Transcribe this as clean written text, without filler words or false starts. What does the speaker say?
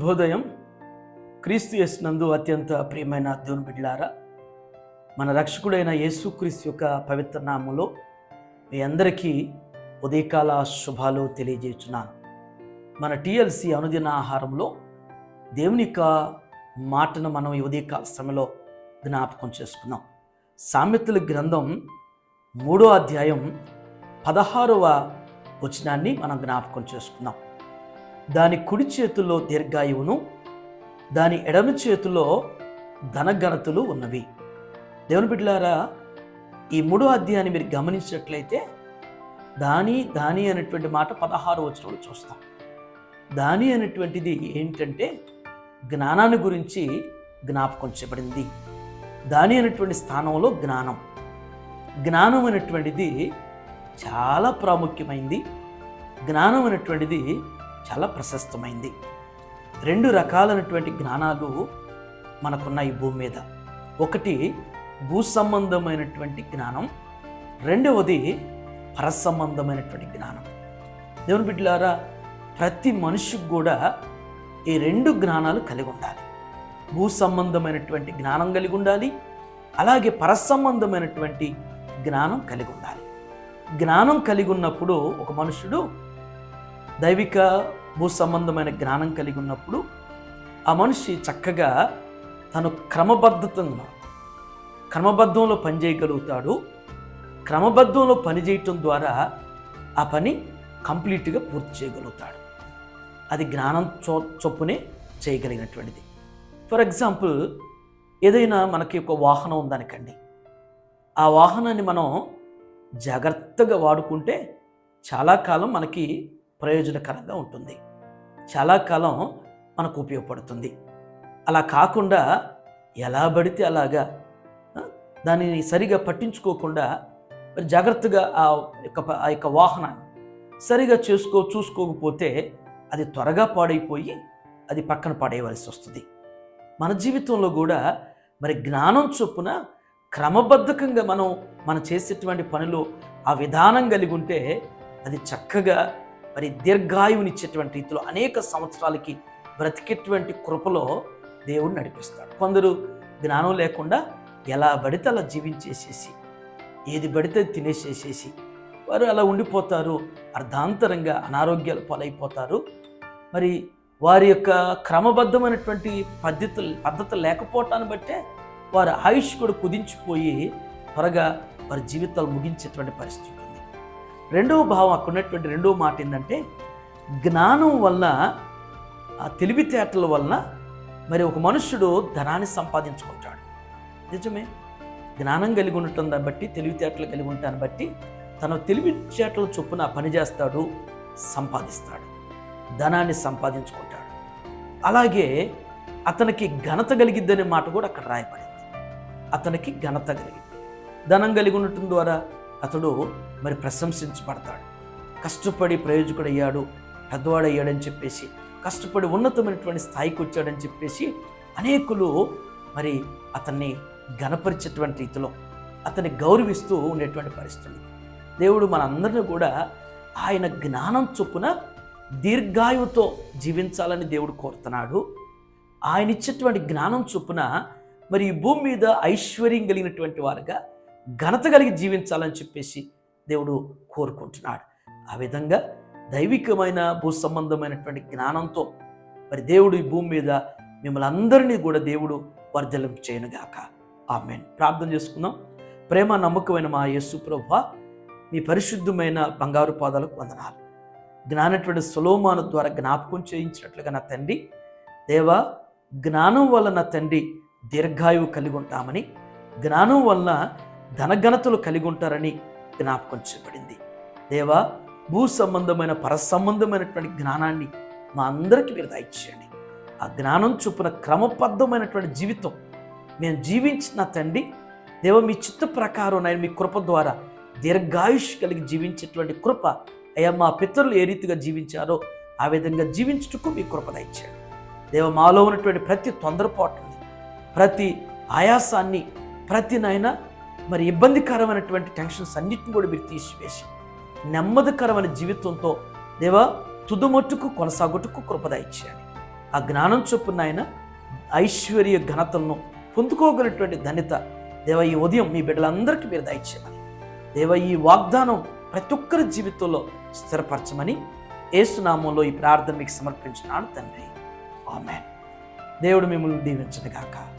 శుభోదయం. క్రీస్తు యేసునందు అత్యంత ప్రియమైన దేవుని బిడ్డలారా, మన రక్షకుడైన యేసుక్రీస్తు యొక్క పవిత్ర నామములో మీ అందరికీ ఉదయకాల శుభాలు తెలియజేస్తున్నాను. మన టిఎల్సి అనుదిన ఆహారంలో దేవుని యొక్క మాటను మనం ఈ ఉదయకాల సమయంలో జ్ఞాపకం చేసుకున్నాం. సామెతల గ్రంథం 3వ అధ్యాయం 16వ వచనాన్ని మనం జ్ఞాపకం చేసుకున్నాం. దాని కుడి చేతుల్లో దీర్ఘాయువును, దాని ఎడమ చేతుల్లో ధనఘనతలు ఉన్నవి. దేవుని బిడ్డలారా, ఈ 3వ అధ్యాయాన్ని మీరు గమనించినట్లయితే దాని అనేటువంటి మాట 16వ వచనంలో చూస్తాం. దాని అనేటువంటిది ఏంటంటే జ్ఞానాన్ని గురించి జ్ఞాపకం చేయబడింది. దాని అనేటువంటి స్థానంలో జ్ఞానం అనేటువంటిది చాలా ప్రాముఖ్యమైంది. జ్ఞానం అనేటువంటిది చాలా ప్రశస్తమైంది. 2 రకాలైనటువంటి జ్ఞానాలు మనకున్న ఈ భూమి మీద. ఒకటి భూ సంబంధమైనటువంటి జ్ఞానం, రెండవది పరసంబంధమైనటువంటి జ్ఞానం. దేవుని బిడ్డలారా, ప్రతి మనిషికి కూడా ఈ 2 జ్ఞానాలు కలిగి ఉండాలి. భూ సంబంధమైనటువంటి జ్ఞానం కలిగి ఉండాలి, అలాగే పరసంబంధమైనటువంటి జ్ఞానం కలిగి ఉండాలి. జ్ఞానం కలిగి ఉన్నప్పుడు ఒక మనుషుడు దైవిక భూ సంబంధమైన జ్ఞానం కలిగి ఉన్నప్పుడు ఆ మనిషి చక్కగా తను క్రమబద్ధంలో పనిచేయగలుగుతాడు. క్రమబద్ధంలో పనిచేయటం ద్వారా ఆ పని కంప్లీట్గా పూర్తి చేయగలుగుతాడు. అది జ్ఞానం చొప్పునే చేయగలిగినటువంటిది. ఫర్ ఎగ్జాంపుల్, ఏదైనా మనకి ఒక వాహనం ఉందనుకోండి. ఆ వాహనాన్ని మనం జాగ్రత్తగా వాడుకుంటే చాలా కాలం మనకి ప్రయోజనకరంగా ఉంటుంది, చాలా కాలం మనకు ఉపయోగపడుతుంది. అలా కాకుండా ఎలా పడితే అలాగా దానిని సరిగా పట్టించుకోకుండా మరి జాగ్రత్తగా ఆ యొక్క వాహనాన్ని సరిగా చూసుకోకపోతే అది త్వరగా పాడైపోయి అది పక్కన పడేయవలసి వస్తుంది. మన జీవితంలో కూడా మరి జ్ఞానం చొప్పున క్రమబద్ధకంగా మనం చేసేటువంటి పనిలో ఆ విధానం కలిగి ఉంటే అది చక్కగా మరి దీర్ఘాయువునిచ్చేటువంటి రీతిలో అనేక సంవత్సరాలకి బ్రతికేటువంటి కృపలో దేవుడు నడిపిస్తాడు. కొందరు జ్ఞానం లేకుండా ఎలా పడితే అలా జీవించేసేసి, ఏది పడితే తినేసేసేసి వారు అలా ఉండిపోతారు. అర్ధాంతరంగా అనారోగ్యాలు పాలైపోతారు. మరి వారి యొక్క క్రమబద్ధమైనటువంటి పద్ధతులు లేకపోవటాన్ని బట్టే వారి ఆయుష్ కూడా కుదించిపోయి త్వరగా వారి జీవితాలు ముగించేటువంటి పరిస్థితి ఉంటుంది. రెండవ భావం, అక్కడ ఉన్నటువంటి రెండవ మాట ఏంటంటే జ్ఞానం వలన, ఆ తెలివితేటల వలన మరి ఒక మనుష్యుడు ధనాన్ని సంపాదించుకుంటాడు. నిజమే, జ్ఞానం కలిగి ఉండటం దాన్ని బట్టి, తెలివితేటలు కలిగి ఉండటాన్ని బట్టి తన తెలివితేటల చొప్పున పని చేస్తాడు, సంపాదిస్తాడు, ధనాన్ని సంపాదించుకుంటాడు. అలాగే అతనికి ఘనత కలిగిద్దనే మాట కూడా అక్కడ రాయబడింది. అతనికి ఘనత కలిగింది. ధనం కలిగి ఉండటం ద్వారా అతడు మరి ప్రశంసించబడతాడు. కష్టపడి ప్రయోజకుడు అయ్యాడు, పెద్దవాడు అయ్యాడని చెప్పేసి, కష్టపడి ఉన్నతమైనటువంటి స్థాయికి వచ్చాడని చెప్పేసి అనేకులు మరి అతన్ని ఘనపరిచేటువంటి రీతిలో అతన్ని గౌరవిస్తూ ఉండేటువంటి పరిస్థితులు. దేవుడు మనందరినీ కూడా ఆయన జ్ఞానం చొప్పున దీర్ఘాయువుతో జీవించాలని దేవుడు కోరుతున్నాడు. ఆయన ఇచ్చేటువంటి జ్ఞానం చొప్పున మరి ఈ భూమి మీద ఐశ్వర్యం కలిగినటువంటి వారుగా, ఘనత కలిగి జీవించాలని చెప్పేసి దేవుడు కోరుకుంటున్నాడు. ఆ విధంగా దైవికమైన భూ సంబంధమైనటువంటి జ్ఞానంతో మరి దేవుడు ఈ భూమి మీద మిమ్మల్ని అందరినీ కూడా దేవుడు వర్ధలింపు చేయనుగాక. ఆమేన్. ప్రార్థన చేసుకుందాం. ప్రేమ నమ్మకమైన మా యేసు ప్రభువా, మీ పరిశుద్ధమైన బంగారు పాదాలకు వందనాలు. జ్ఞానటువంటి సొలొమోను ద్వారా జ్ఞాపకం చేయించినట్లుగా నా తండ్రి దేవా, జ్ఞానం వల్ల నా తండ్రి దీర్ఘాయువు కలిగి ఉంటామని, జ్ఞానం వలన ధనఘనతలు కలిగి ఉంటారని జ్ఞాపకం చేయబడింది. దేవా, భూ సంబంధమైన పరసంబంధమైనటువంటి జ్ఞానాన్ని మా అందరికీ మీరు దయచేయండి. ఆ జ్ఞానం చొప్పున క్రమబద్ధమైనటువంటి జీవితం మేము జీవించిన తండ్రి దేవ, మీ చిత్త ప్రకారం నేను మీ కృప ద్వారా దీర్ఘాయుష్ కలిగి జీవించేటువంటి కృప అయ్యా, మా పితరులు ఏ రీతిగా జీవించారో ఆ విధంగా జీవించుటకు మీ కృప దయచేయండి. దేవ, మాలో ఉన్నటువంటి ప్రతి తొందరపాటుని, ప్రతి ఆయాసాన్ని, ప్రతి నాయన మరి ఇబ్బందికరమైనటువంటి టెన్షన్స్ అన్నిటిని కూడా మీరు తీసివేసి నెమ్మదికరమైన జీవితంతో దేవా తుదుమట్టుకు కొనసాగుటకు కృప దయచేయండి. ఆ జ్ఞానం చొప్పున ఆయన ఐశ్వర్య ఘనతలను పొందుకోగలిగినటువంటి ధన్యత దేవ ఈ ఉదయం మీ బిడ్డలందరికీ మీరు దయచేయమని, దేవ ఈ వాగ్దానం ప్రతి ఒక్కరి జీవితంలో స్థిరపరచమని యేసు నామములో ఈ ప్రార్థన మీకు సమర్పించున్నాను తండ్రి. ఆమేన్. దేవుడు మిమ్మల్ని దీవించును గాక.